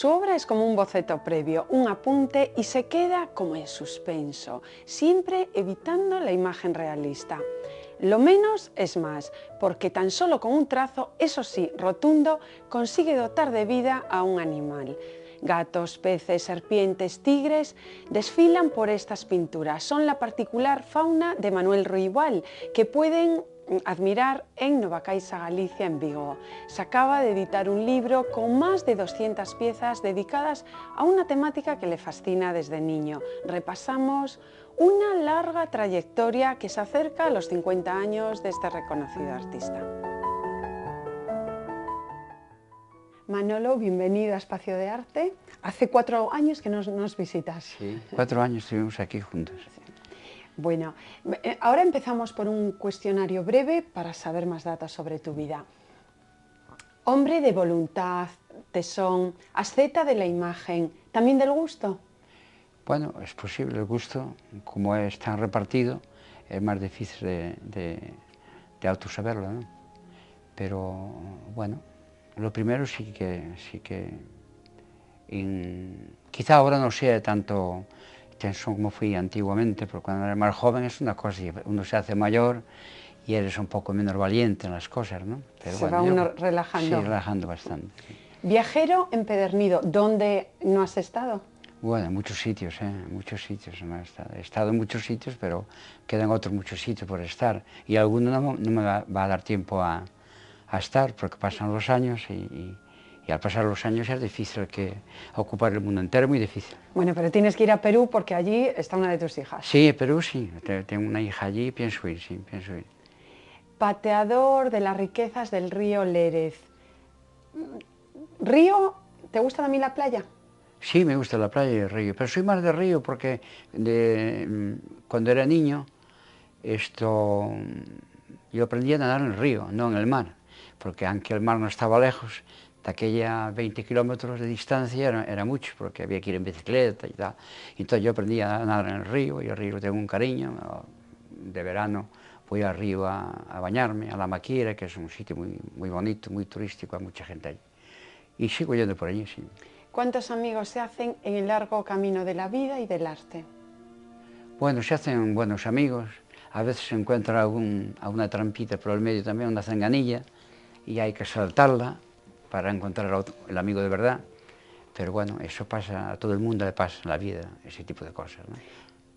Su obra es como un boceto previo, un apunte y se queda como en suspenso, siempre evitando la imagen realista. Lo menos es más, porque tan solo con un trazo, eso sí, rotundo, consigue dotar de vida a un animal. Gatos, peces, serpientes, tigres desfilan por estas pinturas. Son la particular fauna de Manuel Ruibal, que pueden admirar en Nova Caixa, Galicia, en Vigo. Se acaba de editar un libro con más de 200 piezas dedicadas a una temática que le fascina desde niño. Repasamos una larga trayectoria que se acerca a los 50 años de este reconocido artista. Manolo, bienvenido a Espacio de Arte. Hace 4 años que nos visitas. Sí, 4 años estuvimos aquí juntos. Sí. Bueno, ahora empezamos por un cuestionario breve para saber más datos sobre tu vida. Hombre de voluntad, tesón, asceta de la imagen, ¿también del gusto? Bueno, es posible, el gusto, como es tan repartido, es más difícil de autosaberlo, ¿no? Pero, bueno, lo primero sí que quizá ahora no sea tanto tenso como fui antiguamente, porque cuando eres más joven es una cosa, y uno se hace mayor y eres un poco menos valiente en las cosas, ¿no? Pero se bueno, va uno relajando. Sí, relajando bastante. Sí. Viajero empedernido, ¿dónde no has estado? Bueno, en muchos sitios, muchos sitios no he estado. He estado en muchos sitios, pero quedan otros muchos sitios por estar. Y alguno no me va a dar tiempo a estar, porque pasan los años y al pasar los años es difícil ocupar el mundo entero, muy difícil. Bueno, pero tienes que ir a Perú porque allí está una de tus hijas. Sí, Perú sí, tengo una hija allí y pienso ir, sí, pienso ir. Pateador de las riquezas del río Lérez. ¿Río? ¿Te gusta también la playa? Sí, me gusta la playa y el río, pero soy más de río porque cuando era niño yo aprendí a nadar en el río, no en el mar, porque aunque el mar no estaba lejos, de aquella 20 kilómetros de distancia era mucho, porque había que ir en bicicleta y tal. Entonces yo aprendí a nadar en el río, y el río tengo un cariño. De verano voy al río a bañarme, a La Maquira, que es un sitio muy, muy bonito, muy turístico, hay mucha gente allí. Y sigo yendo por allí, sí. ¿Cuántos amigos se hacen en el largo camino de la vida y del arte? Bueno, se hacen buenos amigos, a veces se encuentra alguna trampita por el medio también, una zanganilla, y hay que saltarla para encontrar el amigo de verdad, pero bueno, eso pasa, a todo el mundo le pasa en la vida, ese tipo de cosas, ¿no?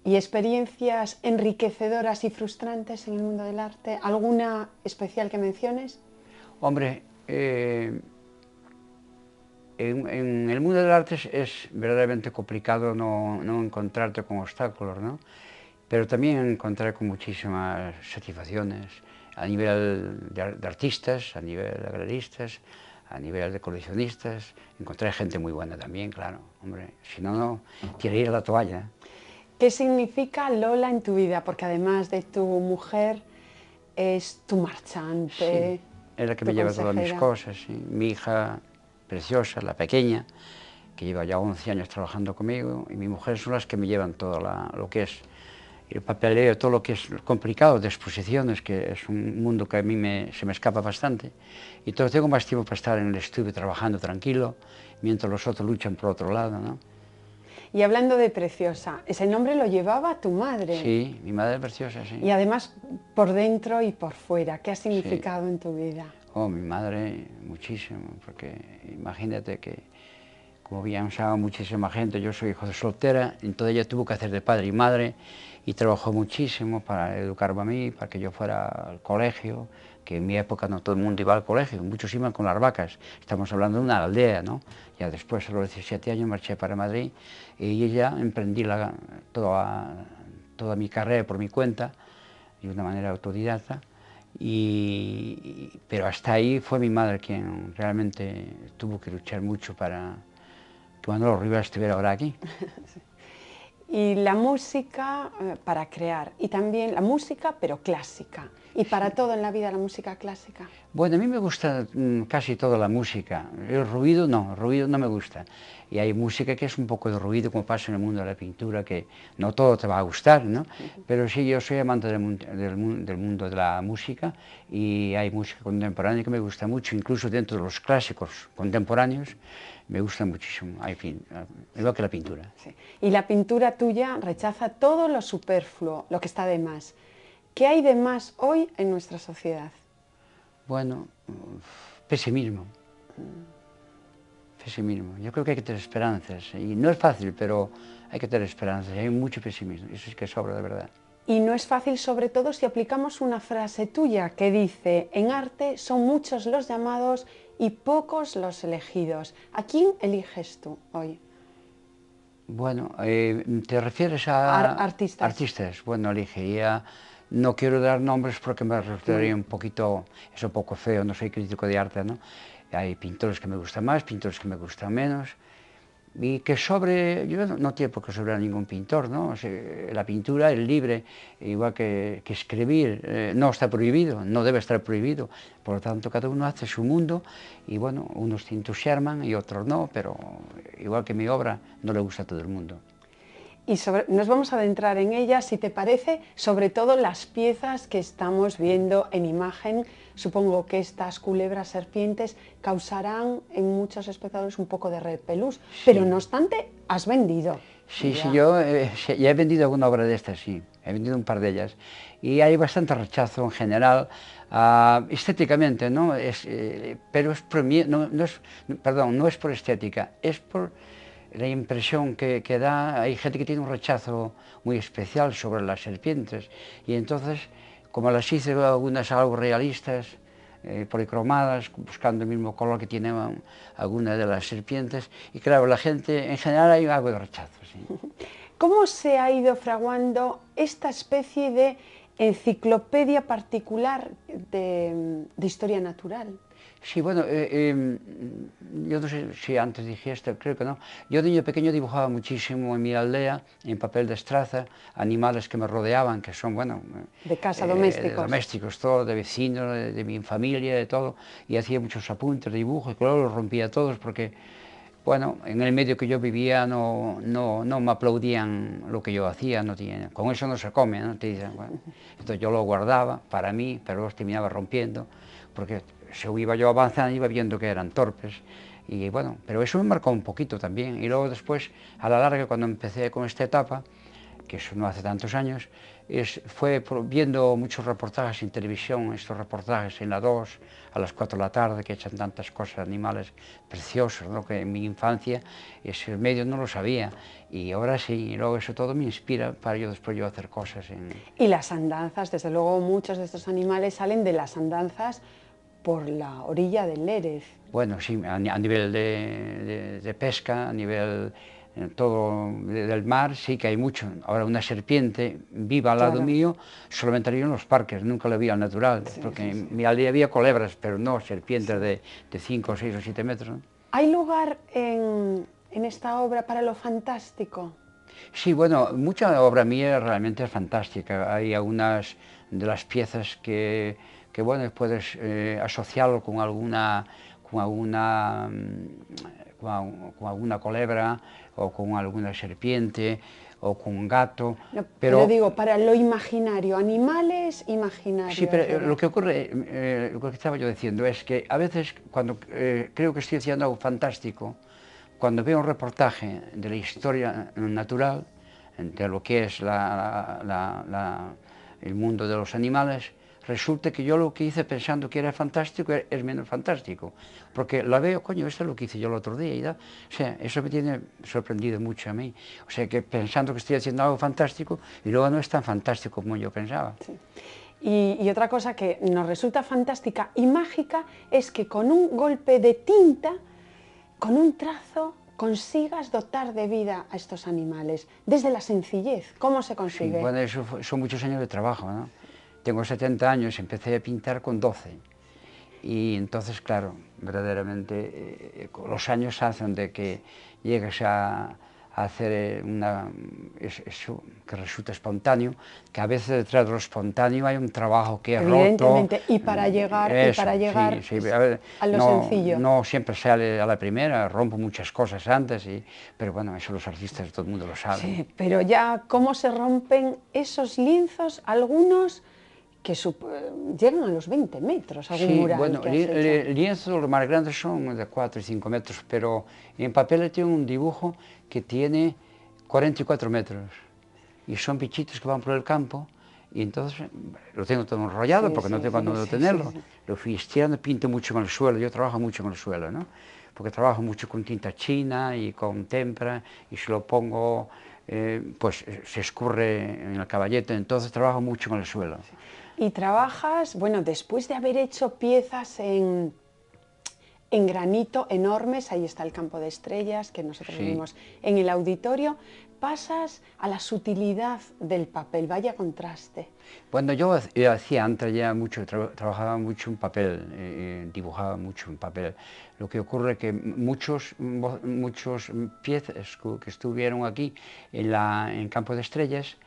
¿Y experiencias enriquecedoras y frustrantes en el mundo del arte? ¿Alguna especial que menciones? Hombre, en el mundo del arte es verdaderamente complicado no encontrarte con obstáculos, ¿no? Pero también encontré con muchísimas satisfacciones a nivel de artistas, a nivel de galeristas, a nivel de coleccionistas. Encontré gente muy buena también, claro, hombre, si no quiere ir a la toalla. ¿Qué significa Lola en tu vida? Porque además de tu mujer, es tu marchante. Sí, es la que me lleva todas mis cosas, sí. Mi hija preciosa, la pequeña, que lleva ya 11 años trabajando conmigo, y mi mujer son las que me llevan todo lo que es el papeleo, todo lo que es complicado de exposiciones, que es un mundo que a mí se me escapa bastante. Y entonces tengo más tiempo para estar en el estudio trabajando tranquilo, mientras los otros luchan por otro lado, ¿no? Y hablando de Preciosa, ese nombre lo llevaba tu madre. Sí, mi madre es Preciosa, sí. Y además por dentro y por fuera, ¿qué ha significado en tu vida? Oh, mi madre muchísimo, porque imagínate que, como bien sabe muchísima gente, yo soy hijo de soltera, entonces ella tuvo que hacer de padre y madre y trabajó muchísimo para educarme a mí, para que yo fuera al colegio, que en mi época no todo el mundo iba al colegio, muchos iban con las vacas, estamos hablando de una aldea, ¿no? Ya después, a los 17 años, marché para Madrid y ya emprendí toda mi carrera por mi cuenta, de una manera autodidacta. Pero hasta ahí fue mi madre quien realmente tuvo que luchar mucho para que Manolo Rivera estuviera ahora aquí. Sí. Y la música para crear, y también la música pero clásica, y para todo en la vida la música clásica. Bueno, a mí me gusta casi toda la música, el ruido no me gusta. Y hay música que es un poco de ruido, como pasa en el mundo de la pintura, que no todo te va a gustar, ¿no? Pero sí, yo soy amante del mundo de la música, y hay música contemporánea que me gusta mucho, incluso dentro de los clásicos contemporáneos. me gusta muchísimo, igual que la pintura. Sí. Y la pintura tuya rechaza todo lo superfluo, lo que está de más. ¿Qué hay de más hoy en nuestra sociedad? Bueno, pesimismo. Pesimismo. Yo creo que hay que tener esperanzas, y no es fácil, pero hay que tener esperanzas, y hay mucho pesimismo, eso es que sobra de verdad. Y no es fácil, sobre todo, si aplicamos una frase tuya que dice: en arte son muchos los llamados y pocos los elegidos. ¿A quién eliges tú hoy? Bueno, ¿te refieres a Artistas. artistas? Bueno, elegiría, no quiero dar nombres porque me resultaría un poquito, es un poco feo, no soy crítico de arte, ¿no? Hay pintores que me gustan más, pintores que me gustan menos, y que yo no tiene por qué sobrar ningún pintor, ¿no? O sea, la pintura es libre, igual que escribir, no está prohibido, no debe estar prohibido, por lo tanto cada uno hace su mundo, y bueno, unos te entusiasman y otros no, pero igual que mi obra no le gusta a todo el mundo. Y nos vamos a adentrar en ella, si te parece, sobre todo las piezas que estamos viendo en imagen. Supongo que estas culebras serpientes causarán en muchos espectadores un poco de repelús, sí. Pero no obstante, has vendido. Sí, ya. Sí, yo ya he vendido alguna obra de estas, sí, he vendido un par de ellas. Y hay bastante rechazo en general, estéticamente, ¿no? Pero no es por estética, es por la impresión que da. Hay gente que tiene un rechazo muy especial sobre las serpientes, y entonces, como las hice algunas algo realistas, policromadas, buscando el mismo color que tienen algunas de las serpientes, y claro, la gente, en general hay algo de rechazo, sí. ¿Cómo se ha ido fraguando esta especie de enciclopedia particular de historia natural? Sí, bueno, yo no sé si antes dije esto, creo que no. Yo de niño pequeño dibujaba muchísimo en mi aldea, en papel de estraza, animales que me rodeaban, que son, bueno... De casa, domésticos. De domésticos, todo, de vecinos, de mi familia, de todo. Y hacía muchos apuntes, dibujos, y claro, los rompía todos porque, bueno, en el medio que yo vivía no me aplaudían lo que yo hacía, con eso no se come, ¿no? Te dicen, bueno. Entonces yo lo guardaba para mí, pero los terminaba rompiendo, porque según iba yo avanzando, iba viendo que eran torpes, y bueno, pero eso me marcó un poquito también. Y luego después, a la larga, cuando empecé con esta etapa, que eso no hace tantos años, fue viendo muchos reportajes en televisión, estos reportajes en la 2, a las 4 de la tarde, que echan tantas cosas, animales preciosos, ¿no? Que en mi infancia ese medio no lo sabía, y ahora sí, y luego eso todo me inspira para después hacer cosas. Y las andanzas, desde luego muchos de estos animales salen de las andanzas por la orilla del Lérez. Bueno, sí, a nivel de pesca, a nivel todo del mar, sí que hay mucho. Ahora una serpiente viva al lado mío, solamente la vi en los parques, nunca la vi al natural, sí, porque en mi aldea había culebras, pero no serpientes de 5, 6 o 7 metros, ¿no? ¿Hay lugar en esta obra para lo fantástico? Sí, bueno, mucha obra mía realmente es fantástica. Hay algunas de las piezas que bueno, puedes asociarlo con alguna culebra, o con alguna serpiente, o con un gato. No, pero digo, para lo imaginario, animales imaginarios. Sí, pero lo que ocurre, lo que estaba yo diciendo es que a veces cuando creo que estoy haciendo algo fantástico, cuando veo un reportaje de la historia natural, de lo que es el mundo de los animales, resulta que yo lo que hice pensando que era fantástico es menos fantástico, porque la veo, coño, esto es lo que hice yo el otro día, o sea, eso me tiene sorprendido mucho a mí, o sea, que pensando que estoy haciendo algo fantástico, y luego no es tan fantástico como yo pensaba. Sí. Y otra cosa que nos resulta fantástica y mágica es que con un golpe de tinta, con un trazo, consigas dotar de vida a estos animales, desde la sencillez. ¿Cómo se consigue? Sí, bueno, eso son muchos años de trabajo, ¿no? Tengo 70 años, empecé a pintar con 12, y entonces, claro, verdaderamente los años hacen de que llegues a hacer eso que resulta espontáneo, que a veces detrás de lo espontáneo hay un trabajo que es roto. Evidentemente, y para llegar sí, a lo sencillo. No siempre sale a la primera, rompo muchas cosas antes, pero bueno, eso los artistas, todo el mundo lo sabe. Sí, pero ya cómo se rompen esos lienzos, algunos que llegan a los 20 metros, algún Sí, mural bueno, que has hecho. lienzos los más grandes son de 4 y 5 metros, pero en papel tiene un dibujo que tiene 44 metros. Y son bichitos que van por el campo, y entonces lo tengo todo enrollado Sí, porque no sí, tengo dónde sí, sí, tenerlo. sí. Lo fui estirando, pinto mucho con el suelo, yo trabajo mucho con el suelo, ¿no? Porque trabajo mucho con tinta china y con témpera, y si lo pongo, pues se escurre en el caballete, entonces trabajo mucho con el suelo. Y trabajas, bueno, después de haber hecho piezas en granito enormes, ahí está el campo de estrellas que nosotros Sí. vimos en el auditorio, pasas a la sutilidad del papel, vaya contraste. Bueno, yo hacía antes ya mucho, trabajaba mucho en papel, dibujaba mucho en papel. Lo que ocurre es que muchos piezas que estuvieron aquí en Campo de Estrellas,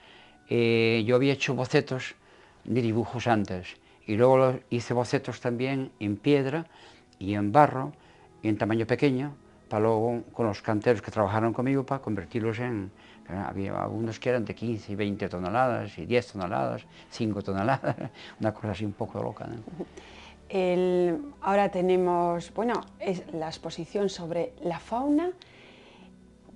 yo había hecho bocetos de dibujos antes, y luego hice bocetos también en piedra y en barro, y en tamaño pequeño, para luego con los canteros que trabajaron conmigo para convertirlos en... Había algunos que eran de 15 y 20 toneladas, y 10 toneladas, 5 toneladas, una cosa así un poco loca, ¿no? Ahora tenemos, bueno, es la exposición sobre la fauna,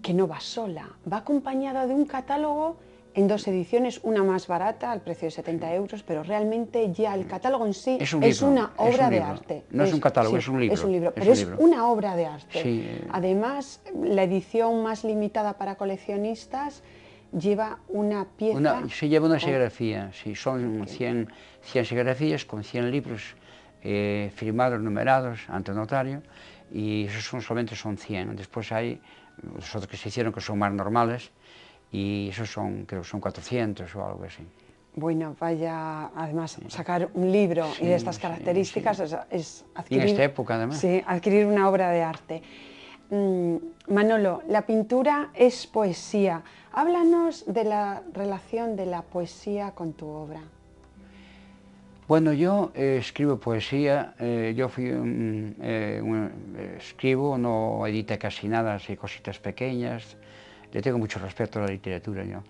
que no va sola, va acompañada de un catálogo en 2 ediciones, una más barata, al precio de 70 euros, pero realmente ya el catálogo en sí Es un es libro, una es obra un de libro. arte. No es un catálogo, Sí, es un libro. es un libro, Es pero un es libro. una obra de arte. Sí, Además, la edición más limitada para coleccionistas lleva una pieza... se lleva una serigrafía, sí, son 100 serigrafías con 100 libros firmados, numerados ante notario, y esos solamente son 100. Después hay los otros que se hicieron que son más normales, y esos son, creo que son 400 o algo así. Bueno, vaya, además, sacar un libro y de estas características es Y en adquirir, esta época, además. sí, adquirir una obra de arte. Manolo, la pintura es poesía. Háblanos de la relación de la poesía con tu obra. Bueno, yo escribo poesía, yo escribo, no edité casi nada, así cositas pequeñas, le tengo mucho respeto a la literatura yo,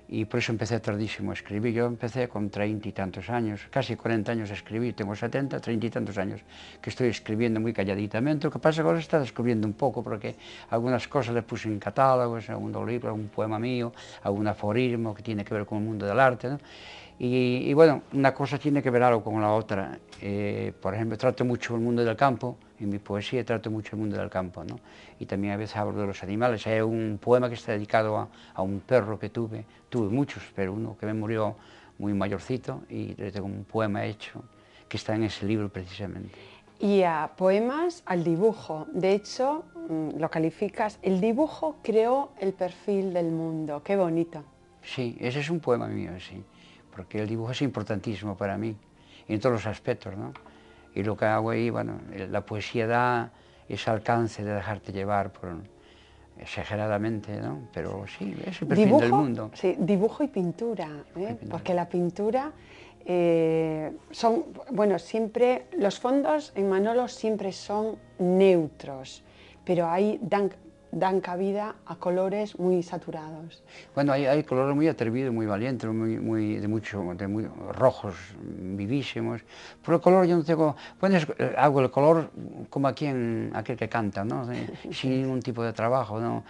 y por eso empecé tardísimo a escribir. Yo empecé con 30 y tantos años, casi 40 años a escribir, tengo 70, 30 y tantos años que estoy escribiendo muy calladitamente. Lo que pasa es que ahora está descubriendo un poco, porque algunas cosas le puse en catálogos, algún libro, algún poema mío, algún aforismo que tiene que ver con el mundo del arte, ¿no? Y bueno, una cosa tiene que ver algo con la otra. Por ejemplo, trato mucho el mundo del campo, en mi poesía trato mucho el mundo del campo, ¿no? Y también a veces hablo de los animales. Hay un poema que está dedicado a un perro que tuve muchos, pero uno que me murió muy mayorcito, y le tengo un poema hecho que está en ese libro precisamente. Y a poemas, al dibujo. De hecho, lo calificas, el dibujo creó el perfil del mundo. Qué bonito. Sí, ese es un poema mío, sí, porque el dibujo es importantísimo para mí, en todos los aspectos, ¿no? Y lo que hago ahí, bueno, la poesía da ese alcance de dejarte llevar por, exageradamente, ¿no? Pero sí, es el perfil del mundo. Sí, dibujo y pintura, porque la pintura son, bueno, siempre, los fondos en Manolo siempre son neutros, pero ahí dan cabida a colores muy saturados. Bueno, hay colores muy atrevidos, muy valientes, muy rojos, vivísimos. Por el color yo no tengo... Bueno, hago el color como aquel que canta, ¿no? Sin ningún tipo de trabajo, ¿no?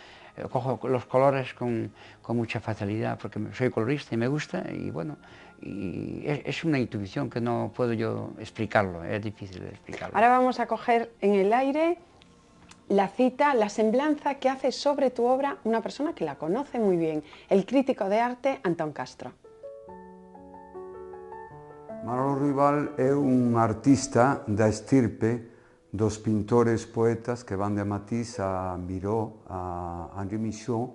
Cojo los colores con mucha facilidad, porque soy colorista y me gusta, y bueno, y es una intuición que no puedo yo explicarlo, es difícil de explicarlo. Ahora vamos a coger en el aire la cita, la semblanza que hace sobre tu obra una persona que la conoce muy bien, el crítico de arte Antón Castro. Manolo Ruibal é un artista da estirpe dos pintores poetas que van de Matisse a Miró, a Henri Michaux,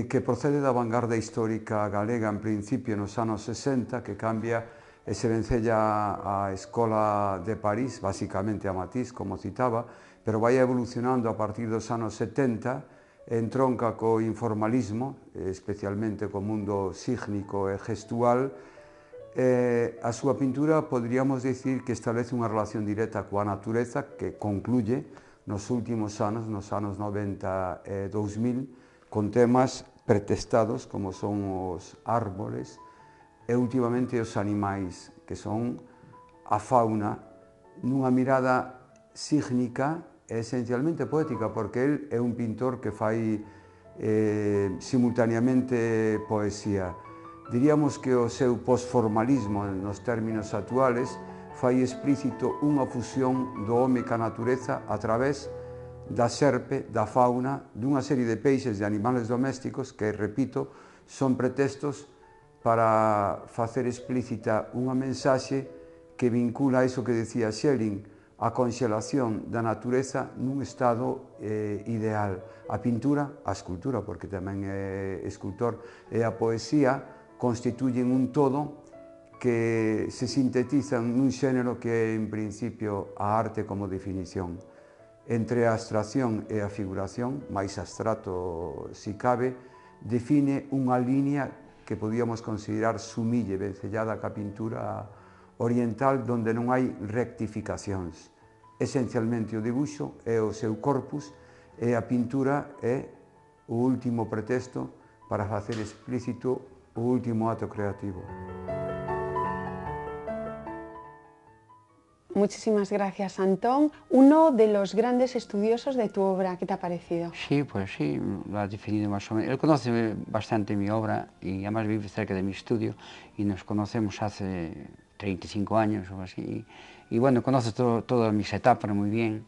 que procede da vanguarda histórica galega en principio nos anos 60, que cambia e se vencella a Escola de París, basicamente a Matisse, como citaba, pero vai evolucionando a partir dos anos 70, entronca co informalismo, especialmente co mundo sígnico e gestual. A súa pintura podríamos dicir que establece unha relación directa coa natureza que concluye nos últimos anos, nos anos 90 e 2000, con temas pretestados como son os árboles, e últimamente os animais, que son a fauna, nunha mirada sígnica e esencialmente poética, porque el é un pintor que fai simultaneamente poesía. Diríamos que o seu posformalismo nos términos actuales fai explícito unha fusión do home ca natureza a través da serpe, da fauna, dunha serie de peixes e animales domésticos que, repito, son pretextos para facer explícita unha mensaxe que vincula iso que decía Schelling, a conxelación da natureza nun estado ideal. A pintura, a escultura, porque tamén é escultor, e a poesía constituyen un todo que se sintetizan nun xénero que é, en principio, a arte como definición. Entre a abstracción e a figuración, máis abstrato si cabe, define unha línea que podíamos considerar sumille, vencellada ca pintura oriental, donde non hai rectificacións. Esencialmente o dibuixo é o seu corpus e a pintura é o último pretexto para facer explícito o último acto creativo. Muchísimas gracias, Antón. Uno de los grandes estudiosos de tu obra, ¿qué te ha parecido? Sí, pues sí, lo has definido más o menos. Él conoce bastante mi obra y además vive cerca de mi estudio y nos conocemos hace 35 años o así. Y bueno, conoce todas mis etapas muy bien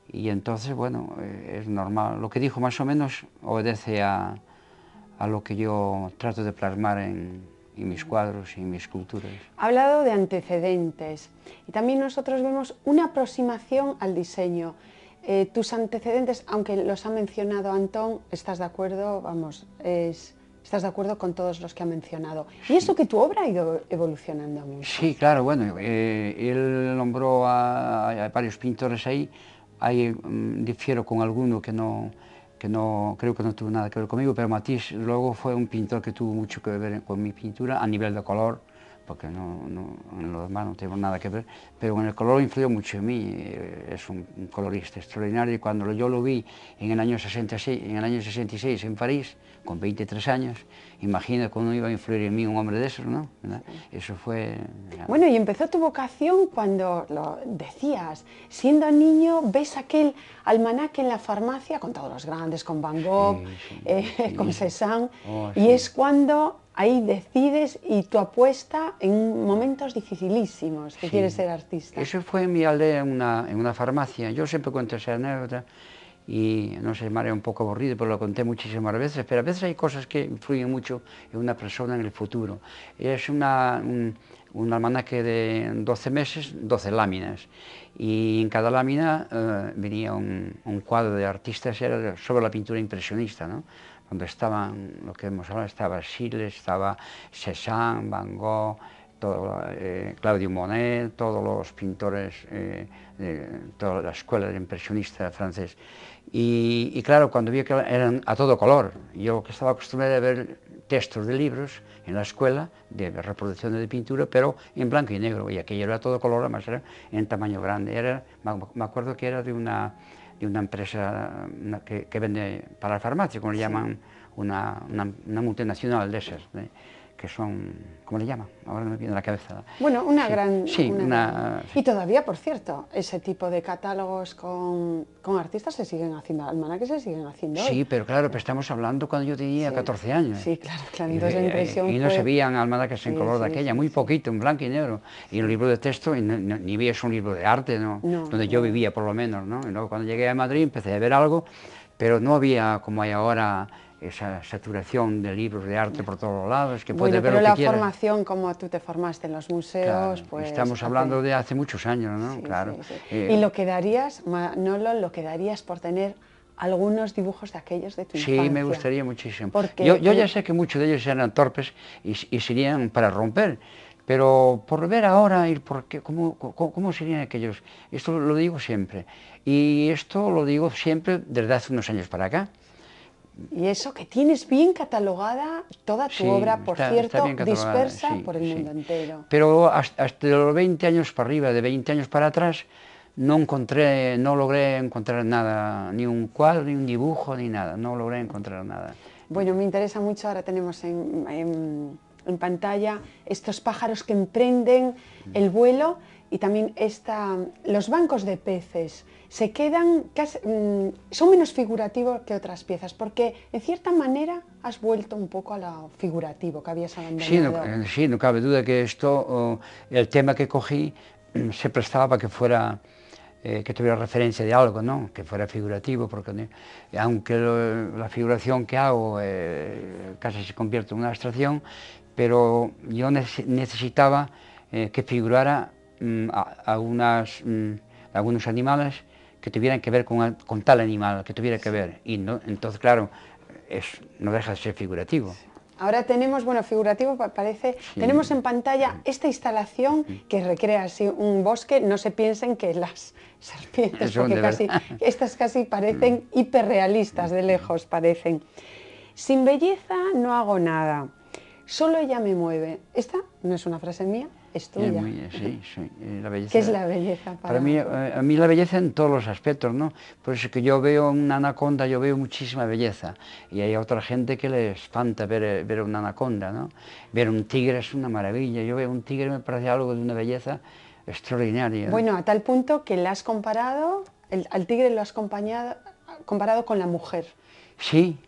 y entonces, bueno, es normal. Lo que dijo más o menos obedece a lo que yo trato de plasmar en mis cuadros y en mis esculturas. Ha hablado de antecedentes y también nosotros vemos una aproximación al diseño. Tus antecedentes, aunque los ha mencionado Antón, ¿estás de acuerdo? Vamos, estás de acuerdo con todos los que ha mencionado. Y eso que tu obra ha ido evolucionando mucho. Sí, claro, bueno, él nombró a varios pintores ahí difiero con alguno que no creo que no tuvo nada que ver conmigo, pero Matisse luego fue un pintor que tuvo mucho que ver con mi pintura a nivel de color, porque en lo demás no tengo nada que ver, pero en el color influyó mucho en mí. Es un colorista extraordinario y cuando yo lo vi en el año 66 en París, con 23 años, imagina cómo iba a influir en mí un hombre de esos, ¿no? Sí. Eso fue... Bueno, y empezó tu vocación cuando lo decías, siendo niño ves aquel almanaque en la farmacia con todos los grandes, con Van Gogh, sí, con Cézanne, y es cuando ahí decides y tu apuesta en momentos dificilísimos que quieres ser artista. Eso fue en mi aldea, en una farmacia. Yo siempre cuento esa anécdota y no sé, me haré un poco aburrido, pero lo conté muchísimas veces, pero a veces hay cosas que influyen mucho en una persona en el futuro. Es un almanaque de 12 meses, 12 láminas, y en cada lámina venía un cuadro de artistas, era sobre la pintura impresionista, ¿no? Donde estaban, lo que hemos hablado, estaba Schiele, estaba Cézanne, Van Gogh, Claudio Monet, todos los pintores de toda la escuela del impresionista francés. Y claro, cuando vi que eran a todo color, yo que estaba acostumbrado a ver textos de libros en la escuela, de reproducciones de pintura, pero en blanco y negro, y aquello era a todo color, además era en tamaño grande. Me acuerdo que era de una empresa que vende para la farmacia, como le llaman, una multinacional de esas, que son, ¿cómo le llaman? Ahora no me viene a la cabeza. Bueno, una gran... Sí, Y todavía, por cierto, ese tipo de catálogos con artistas se siguen haciendo, almanaques se siguen haciendo hoy. Sí, pero claro, pero estamos hablando cuando yo tenía 14 años. Sí, claro, entonces la impresión y no se veían almanaques en color de aquella, muy poquito, en blanco y negro. Y un libro de texto, ni vi, es un libro de arte, ¿no? Donde yo vivía por lo menos, ¿no? Y luego cuando llegué a Madrid empecé a ver algo, pero no había, como hay ahora, esa saturación de libros de arte por todos lados, que puede ver lo que quiera. Pero la formación, como tú te formaste en los museos, claro, pues... Estamos hablando de hace muchos años, ¿no? Sí, claro. Sí, sí. ¿Y lo que darías, Manolo, lo que darías por tener algunos dibujos de aquellos de tu infancia? Sí, me gustaría muchísimo. Porque yo ya sé que muchos de ellos eran torpes y serían para romper, pero por ver ahora, ¿cómo serían aquellos? Esto lo digo siempre, y esto lo digo siempre desde hace unos años para acá. Y eso que tienes bien catalogada toda tu obra, por cierto, dispersa por el mundo entero. Pero hasta los 20 años para arriba, de 20 años para atrás, no logré encontrar nada, ni un cuadro, ni un dibujo, ni nada, no logré encontrar nada. Bueno, me interesa mucho, ahora tenemos en en pantalla estos pájaros que emprenden el vuelo y también los bancos de peces. Se quedan, son menos figurativos que otras piezas, porque en cierta manera has vuelto un poco a lo figurativo que habías abandonado. Sí, no cabe duda que esto, el tema que cogí, se prestaba para que fuera, que tuviera referencia de algo, ¿no? Que fuera figurativo, porque aunque la figuración que hago casi se convierte en una abstracción, pero yo necesitaba que figurara algunos animales que tuvieran que ver con tal animal, que tuviera que ver, y no, entonces claro, no deja de ser figurativo. Ahora tenemos, bueno, figurativo parece, sí. Tenemos en pantalla esta instalación que recrea así un bosque, no se piensen que las serpientes, porque estas casi parecen hiperrealistas, de lejos parecen. Sin belleza no hago nada, solo ella me mueve. Esta no es una frase mía, es tuya. Sí, la belleza. ¿Qué es la belleza para mí? A mí la belleza en todos los aspectos, ¿no? Por eso que yo veo una anaconda, yo veo muchísima belleza. Y hay otra gente que les espanta ver una anaconda, ¿no? Ver un tigre es una maravilla. Yo veo un tigre, me parece algo de una belleza extraordinaria. Bueno, a tal punto que al tigre lo has comparado con la mujer. Sí,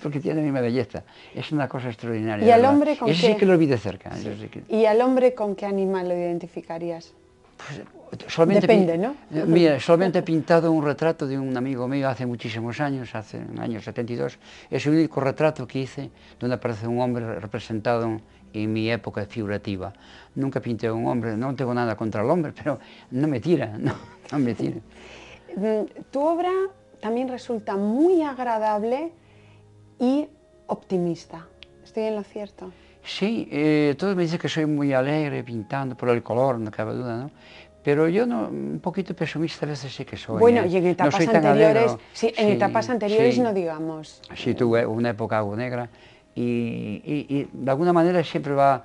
porque tiene la misma belleza. Es una cosa extraordinaria. ¿Y al hombre con qué? Ese sí que lo vi de cerca. Sí. ¿Y al hombre con qué animal lo identificarías? Pues, solamente depende, ¿no? Mira, solamente he pintado un retrato de un amigo mío hace muchísimos años, hace el año 72. Es el único retrato que hice donde aparece un hombre representado en mi época figurativa. Nunca pinté a un hombre, no tengo nada contra el hombre, pero no me tira, no me tira. Tu obra también resulta muy agradable y optimista. ¿Estoy en lo cierto? Sí, todos me dicen que soy muy alegre pintando por el color, no cabe duda, ¿no? Pero yo un poquito pesimista a veces sí que soy. Bueno, y en etapas anteriores, etapas anteriores sí, no digamos. Sí, tuve una época algo negra y de alguna manera siempre va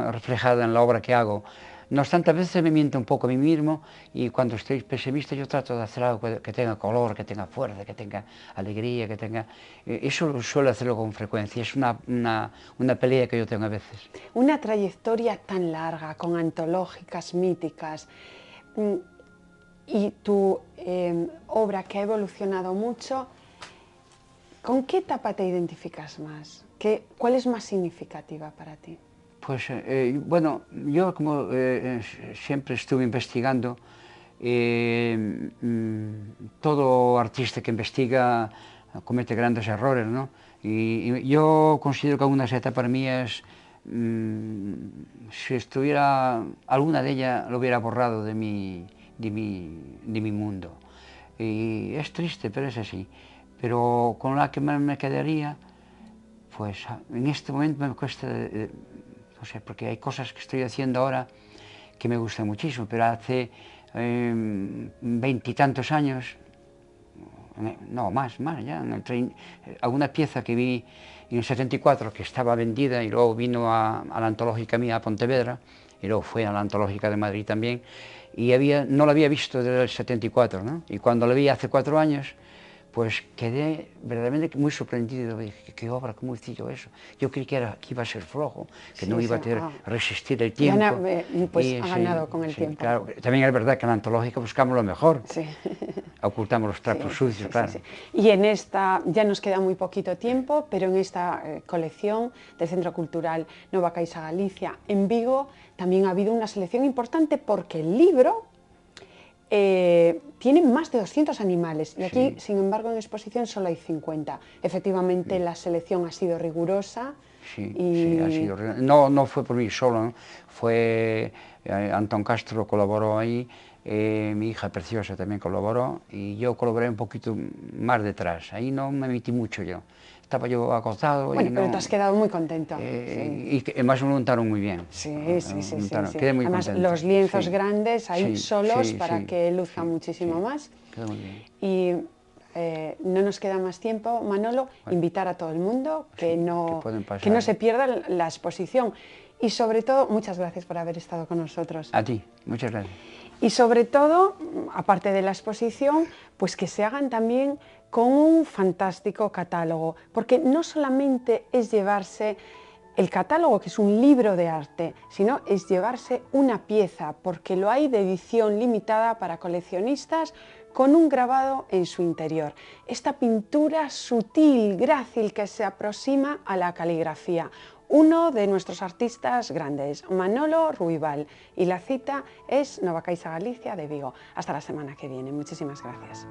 reflejada en la obra que hago. No obstante, a veces me miento un poco a mí mismo y cuando estoy pesimista yo trato de hacer algo que tenga color, que tenga fuerza, que tenga alegría, que tenga... Eso suelo hacerlo con frecuencia, es una pelea que yo tengo a veces. Una trayectoria tan larga, con antológicas míticas, y tu obra que ha evolucionado mucho, ¿con qué etapa te identificas más? ¿Cuál es más significativa para ti? Pues bueno, yo como siempre estuve investigando, todo artista que investiga comete grandes errores, ¿no? Y yo considero que algunas etapas mías, si estuviera, alguna de ellas lo hubiera borrado de mi mundo. Y es triste, pero es así. Pero con la que más me quedaría, pues en este momento me cuesta... no sé, porque hay cosas que estoy haciendo ahora que me gustan muchísimo, pero hace 20 y tantos años, no, más ya, alguna pieza que vi en el 74 que estaba vendida y luego vino a la antológica mía a Pontevedra y luego fue a la antológica de Madrid también y no la había visto desde el 74, ¿no? Y cuando la vi hace 4 años, pues quedé verdaderamente muy sorprendido. Dije, ¿qué obra? ¿Cómo hice yo eso? Yo creí que iba a ser flojo, que no iba a resistir el tiempo. Pues ha ganado con el tiempo. Claro. También es verdad que en la antológica buscamos lo mejor. Sí. Ocultamos los trapos sucios, claro. Sí. Y en esta, ya nos queda muy poquito tiempo, pero en esta colección del Centro Cultural Nova Caixa Galicia en Vigo también ha habido una selección importante porque el libro tiene más de 200 animales y aquí, sin embargo, en exposición solo hay 50. Efectivamente, la selección ha sido rigurosa. Sí, ha sido rigurosa. No fue por mí solo, ¿no? Fue Antón Castro colaboró ahí, mi hija preciosa también colaboró y yo colaboré un poquito más detrás. Ahí no me metí mucho yo. Estaba yo acostado. Bueno, pero te has quedado muy contento. Y además me lo montaron muy bien. Sí. Quedé muy además, contento. los lienzos grandes ahí solos para que luzca muchísimo más. Quedó muy bien. Y no nos queda más tiempo, Manolo, invitar a todo el mundo que no se pierda la exposición. Y sobre todo, muchas gracias por haber estado con nosotros. A ti, muchas gracias. Y sobre todo, aparte de la exposición, pues que se hagan también con un fantástico catálogo, porque no solamente es llevarse el catálogo, que es un libro de arte, sino es llevarse una pieza, porque lo hay de edición limitada para coleccionistas con un grabado en su interior. Esta pintura sutil, grácil, que se aproxima a la caligrafía. Uno de nuestros artistas grandes, Manolo Ruibal, y la cita es Nova Caixa Galicia de Vigo. Hasta la semana que viene. Muchísimas gracias.